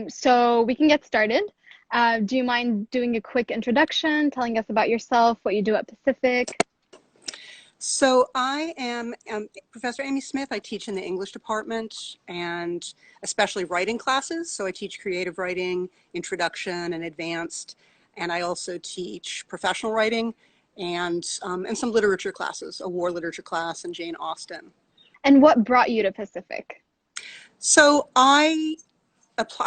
So we can get started. Do you mind doing a quick introduction, telling us about yourself, what you do at Pacific? So I am Professor Amy Smith. I teach in the English department and especially writing classes. So I teach creative writing, introduction and advanced, and I also teach professional writing and some literature classes, a war literature class and Jane Austen. And what brought you to Pacific? So I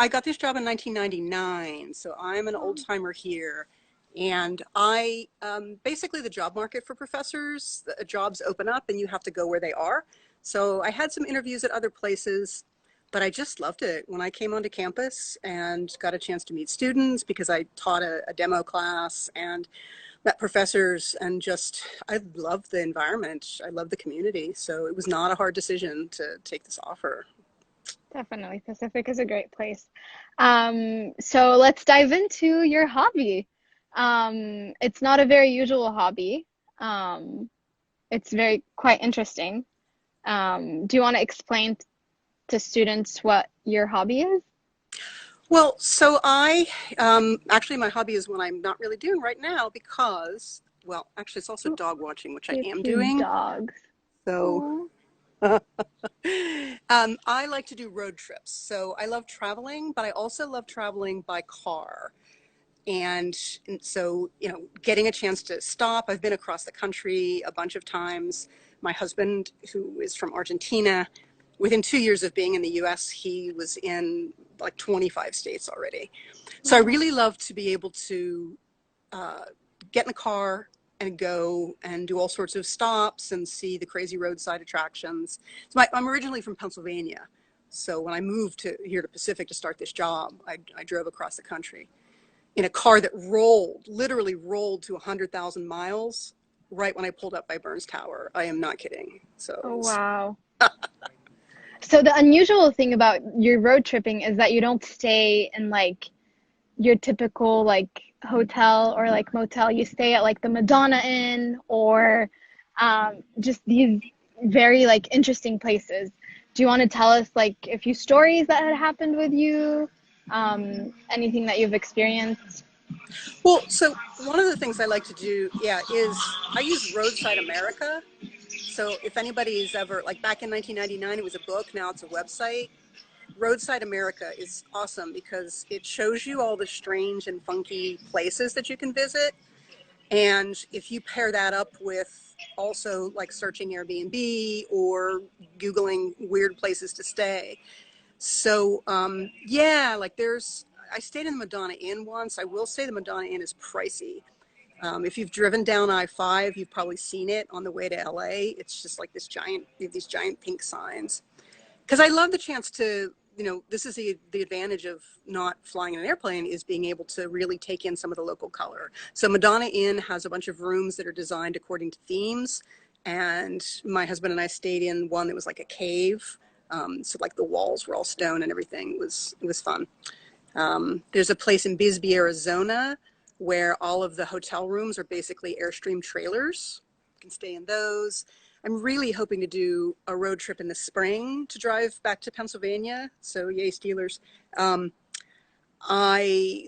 got this job in 1999, so I'm an old timer here. And basically the job market for professors, the jobs open up and you have to go where they are. So I had some interviews at other places, but I just loved it when I came onto campus and got a chance to meet students because I taught a demo class and met professors and I loved the environment. I loved the community. So it was not a hard decision to take this offer. Definitely, Pacific is a great place. So let's dive into your hobby. It's not a very usual hobby. Um, it's very quite interesting. Do you want to explain to students what your hobby is? Well, so actually my hobby is one I'm not really doing right now because, well, actually it's also Oh, dog watching, which I you have am cute doing. dogs. So Oh, I like to do road trips. So I love traveling, but I also love traveling by car. And so, getting a chance to stop. I've been across the country a bunch of times. My husband, who is from Argentina, within 2 years of being in the US, he was in like 25 states already. So I wow. really love to be able to uh, get in the car and go and do all sorts of stops and see the crazy roadside attractions. I'm originally from Pennsylvania. So when I moved here to Pacific to start this job, I drove across the country in a car that literally rolled to 100,000 miles right when I pulled up by Burns Tower. I am not kidding. So it Oh, was, wow. So the unusual thing about your road tripping is that you don't stay in like your typical like hotel or like motel. You stay at like the Madonna Inn or just these very like interesting places. Do you want to tell us like a few stories that had happened with you? Anything that you've experienced? well, so one of the things I like to do, yeah, is I use Roadside America. So if anybody's ever, like back in 1999, it was a book, now it's a website. Roadside America is awesome because it shows you all the strange and funky places that you can visit. And if you pair that up with also like searching Airbnb or Googling weird places to stay. So, yeah, I stayed in the Madonna Inn once. I will say the Madonna Inn is pricey. If you've driven down I-5, you've probably seen it on the way to LA. It's just like these giant pink signs. Because I love the chance to, this is the advantage of not flying in an airplane is being able to really take in some of the local color. So Madonna Inn has a bunch of rooms that are designed according to themes. And my husband and I stayed in one that was like a cave. So like the walls were all stone and everything. It was fun. There's a place in Bisbee, Arizona, where all of the hotel rooms are basically Airstream trailers. You can stay in those. I'm really hoping to do a road trip in the spring to drive back to Pennsylvania. So yay, Steelers. Um,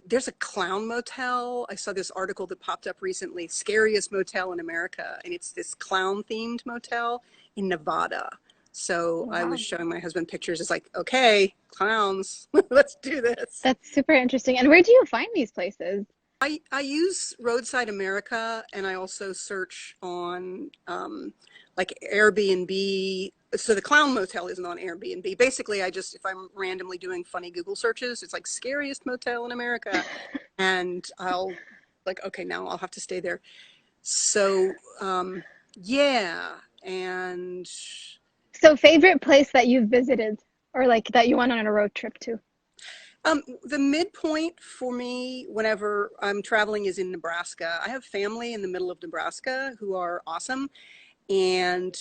there's a clown motel. I saw this article that popped up recently, scariest motel in America, and it's this clown themed motel in Nevada. So I was Wow. showing my husband pictures. It's like, okay, clowns, let's do this. That's super interesting. And where do you find these places? I use Roadside America and I also search on like Airbnb. So the Clown Motel isn't on Airbnb. Basically, if I'm randomly doing funny Google searches, it's like scariest motel in America. And I'll like, okay, now I'll have to stay there. So, yeah. And So favorite place that you've visited or like that you went on a road trip to? the midpoint for me, whenever I'm traveling, is in Nebraska. I have family in the middle of Nebraska who are awesome. And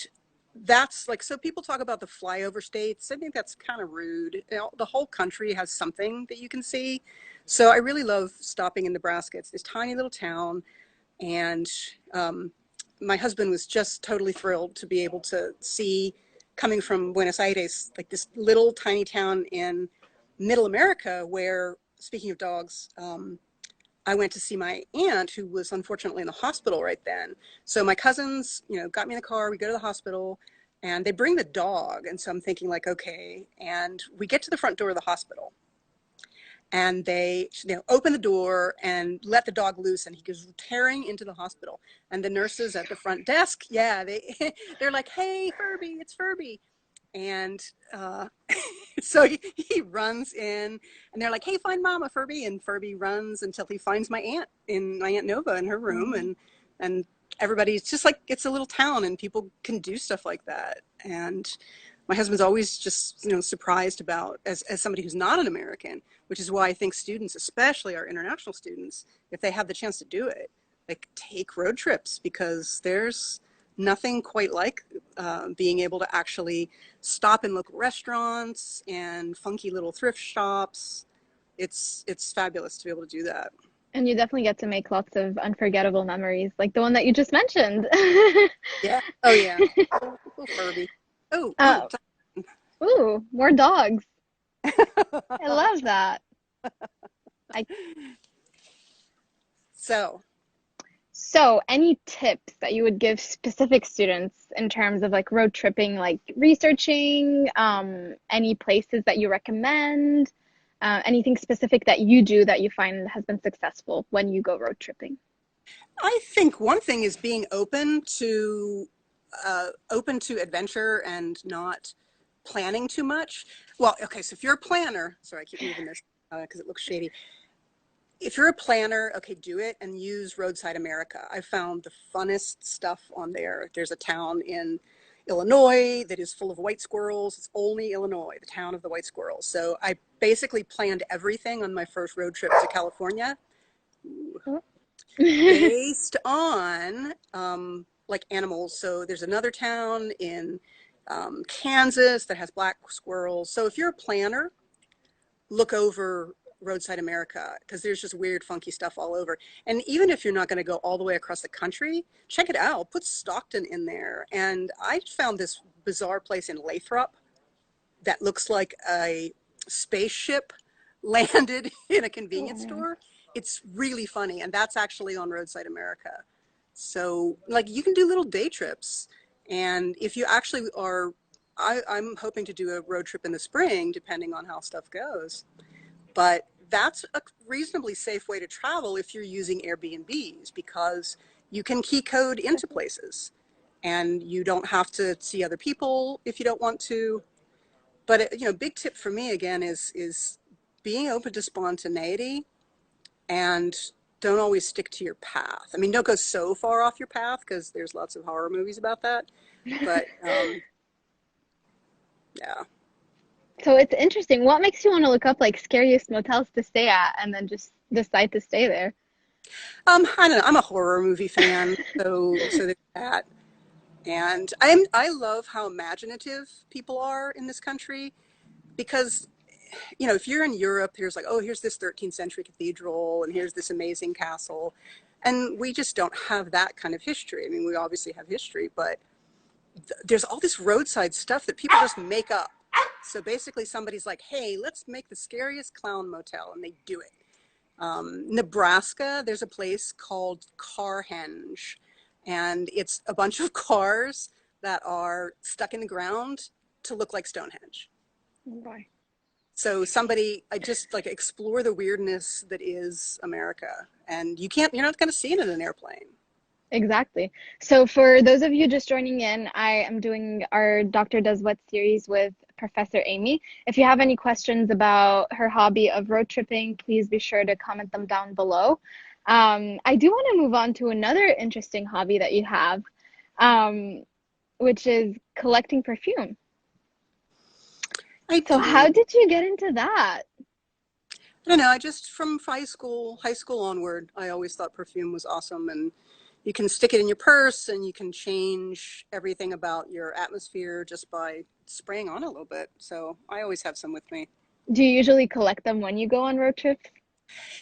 that's like, so people talk about the flyover states. I think that's kind of rude. The whole country has something that you can see. So I really love stopping in Nebraska. It's this tiny little town. And my husband was just totally thrilled to be able to see, coming from Buenos Aires, like this little tiny town in Middle America, where, speaking of dogs, I went to see my aunt who was unfortunately in the hospital right then. So my cousins, got me in the car, we go to the hospital and they bring the dog. And so I'm thinking like, okay. And we get to the front door of the hospital and they open the door and let the dog loose and he goes tearing into the hospital. And the nurses at the front desk, yeah, they're like, hey, Furby, it's Furby. And so he runs in and they're like, hey, find Mama, Furby. And Furby runs until he finds my Aunt Nova in her room. And everybody's just like, it's a little town and people can do stuff like that. And my husband's always just, surprised about, as somebody who's not an American, which is why I think students, especially our international students, if they have the chance to do it, like take road trips, because there's nothing quite like being able to actually stop in local restaurants and funky little thrift shops. It's fabulous to be able to do that. And you definitely get to make lots of unforgettable memories, like the one that you just mentioned. Yeah. Oh yeah. Oh, Furby. Oh, Oh, ooh, more dogs. I love that. I so So, any tips that you would give specific students in terms of like road tripping, like researching, any places that you recommend, anything specific that you do that you find has been successful when you go road tripping? I think one thing is being open to adventure and not planning too much. Well, okay, so if you're a planner, sorry, I keep moving this because it looks shady. If you're a planner, okay, do it and use Roadside America. I found the funnest stuff on there. There's a town in Illinois that is full of white squirrels. It's Olney, Illinois, the town of the white squirrels. So I basically planned everything on my first road trip to California based on like animals. So there's another town in Kansas that has black squirrels. So if you're a planner, look over Roadside America, because there's just weird, funky stuff all over. And even if you're not going to go all the way across the country, check it out. Put Stockton in there. And I found this bizarre place in Lathrop that looks like a spaceship landed in a convenience Oh, store. It's really funny. And that's actually on Roadside America. So like you can do little day trips. And if you actually are, I'm hoping to do a road trip in the spring, depending on how stuff goes. But that's a reasonably safe way to travel if you're using Airbnbs, because you can key code into places and you don't have to see other people if you don't want to. But big tip for me again is being open to spontaneity and don't always stick to your path. I mean, don't go so far off your path because there's lots of horror movies about that. But yeah. so it's interesting. What makes you want to look up like scariest motels to stay at and then just decide to stay there? I don't know. I'm a horror movie fan, so there's that. And I love how imaginative people are in this country, because if you're in Europe, there's like, oh, here's this 13th century cathedral and here's this amazing castle. And we just don't have that kind of history. I mean, we obviously have history, but there's all this roadside stuff that people just make up. So basically somebody's like, hey, let's make the scariest clown motel, and they do it. Nebraska, there's a place called Carhenge, and it's a bunch of cars that are stuck in the ground to look like Stonehenge. Why? So I just like explore the weirdness that is America, and you're not going to see it in an airplane. Exactly. So, for those of you just joining in, I am doing our Doctor Does What series with Professor Amy. If you have any questions about her hobby of road tripping, please be sure to comment them down below. I do want to move on to another interesting hobby that you have, um, which is collecting perfume. I So, do. how did you get into that? I don't know. I just, from high school onward, I always thought perfume was awesome, and you can stick it in your purse and you can change everything about your atmosphere just by spraying on a little bit. So I always have some with me. Do you usually collect them when you go on road trips?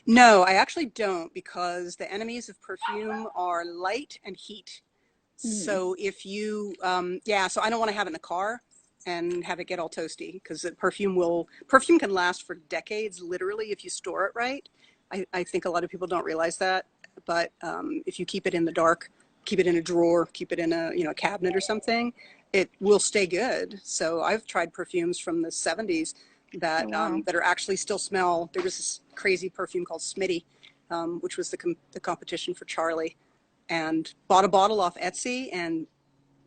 No, I actually don't, because the enemies of perfume are light and heat. Hmm. So if you, yeah, so I don't want to have it in the car. and have it get all toasty, because perfume can last for decades, literally, if you store it right. I think a lot of people don't realize that, but if you keep it in the dark, keep it in a drawer, keep it in a cabinet or something, it will stay good. So I've tried perfumes from the 70s Oh, wow. that are actually still smell. There was this crazy perfume called Smitty, which was the competition for Charlie, and bought a bottle off Etsy, and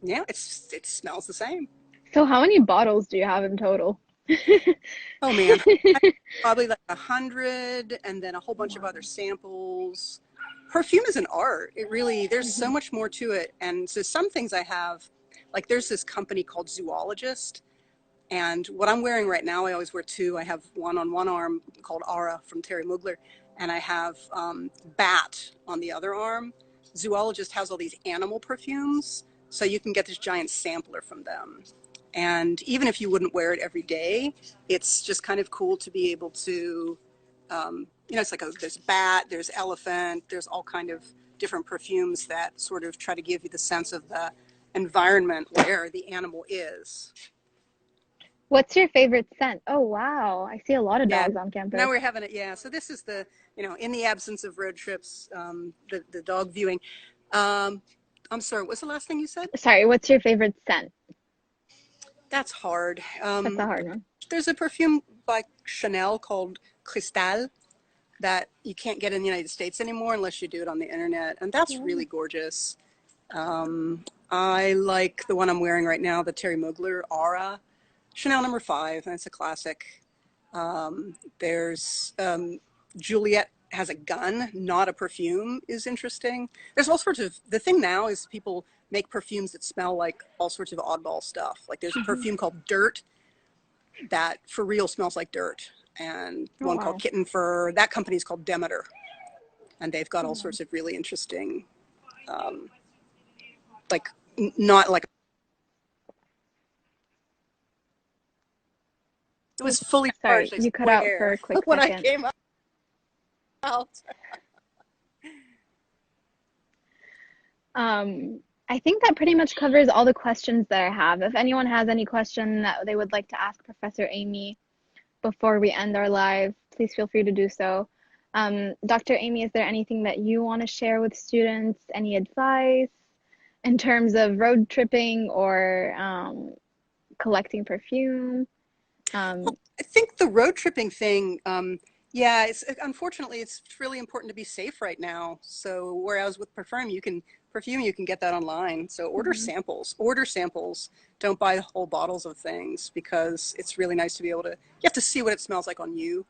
yeah, it smells the same. So how many bottles do you have in total? Oh man, probably like 100, and then a whole bunch of Wow. other samples. Perfume is an art. It really, there's so Mhm. much more to it. And so some things I have, like there's this company called Zoologist, and what I'm wearing right now, I always wear two. I have one on one arm called Aura from Terry Mugler, and I have Bat on the other arm. Zoologist has all these animal perfumes, so you can get this giant sampler from them. And even if you wouldn't wear it every day, it's just kind of cool to be able to, it's like there's bat, there's elephant, there's all kind of different perfumes that sort of try to give you the sense of the environment where the animal is. What's your favorite scent? Oh, wow. I see a lot of Yeah. dogs on Now campus. we're having it. Yeah. So this is in the absence of road trips, the dog viewing. Um, I'm sorry. What's the last thing you said? Sorry, what's your favorite scent? That's hard. That's a hard one. There's a perfume by Chanel called Cristal that you can't get in the United States anymore unless you do it on the internet. And that's Yeah. really gorgeous. I like the one I'm wearing right now, the Terry Mugler Aura, Chanel number 5. That's a classic. There's Juliet has a gun, not a perfume, is interesting. There's all sorts of, the thing now is people make perfumes that smell like all sorts of oddball stuff. Like there's a Mhm. perfume called Dirt that for real smells like dirt, and Oh, one called wow. Kitten Fur. That company's called Demeter, and they've got all Oh, sorts of really interesting, um, like not like it was oops. fully Sorry, charged, I you cut out for swear, a quick when I second. came out. I think that pretty much covers all the questions that I have. If anyone has any question that they would like to ask Professor Amy before we end our live, please feel free to do so. Dr. Amy, is there anything that you want to share with students? Any advice in terms of road tripping or collecting perfume? Um, I think the road tripping thing, yeah, it's unfortunately it's really important to be safe right now. So whereas with perfume you can get that online. So mhm. order samples. Don't buy whole bottles of things, because it's really nice to be able to. You have to see what it smells like on you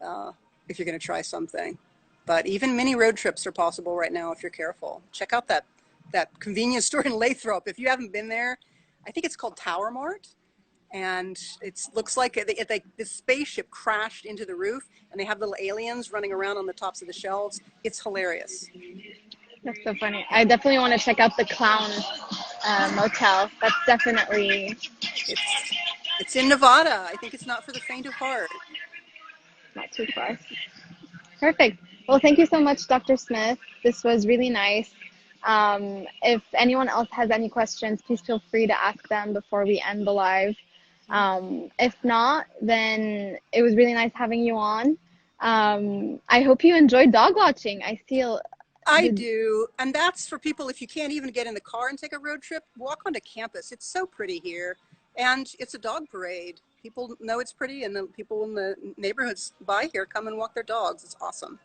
uh, if you're going to try something. But even mini road trips are possible right now if you're careful. Check out that convenience store in Lathrop if you haven't been there. I think it's called Tower Mart, and it looks like this spaceship crashed into the roof, and they have little aliens running around on the tops of the shelves. It's hilarious. That's so funny. I definitely want to check out the clown motel. That's definitely It's it's in Nevada. I think it's not for the faint of heart. not too far. Perfect. Well, thank you so much, Dr. Smith. This was really nice. If anyone else has any questions, please feel free to ask them before we end the live. If not, then it was really nice having you on. I hope you enjoyed dog watching. I feel I did. do, and that's for people if you can't even get in the car and take a road trip. Walk onto campus. It's so pretty here, and it's a dog parade. People know it's pretty, and the people in the neighborhoods by here come and walk their dogs. It's awesome.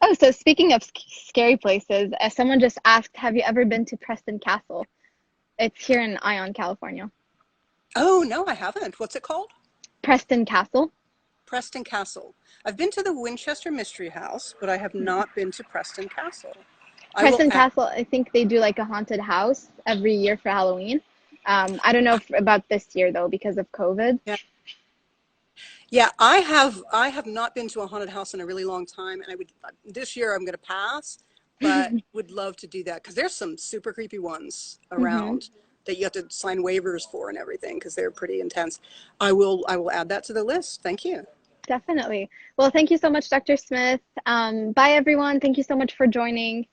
Oh, so speaking of scary places, someone just asked, have you ever been to Preston Castle? It's here in Ion, California. Oh no, I haven't. What's it called? Preston Castle. Preston Castle. I've been to the Winchester Mystery House, but I have not been to Preston Castle. I will Preston add. Castle, I think they do like a haunted house every year for Halloween. I don't know if, about this year though because of COVID. Yeah, yeah. I have not been to a haunted house in a really long time, and I would this year I'm going to pass, but would love to do that because there's some super creepy ones Hmm. around that you have to sign waivers for and everything because they're pretty intense. I will add that to the list. Thank you. Definitely. Well, thank you so much, Dr. Smith. Bye, everyone. Thank you so much for joining.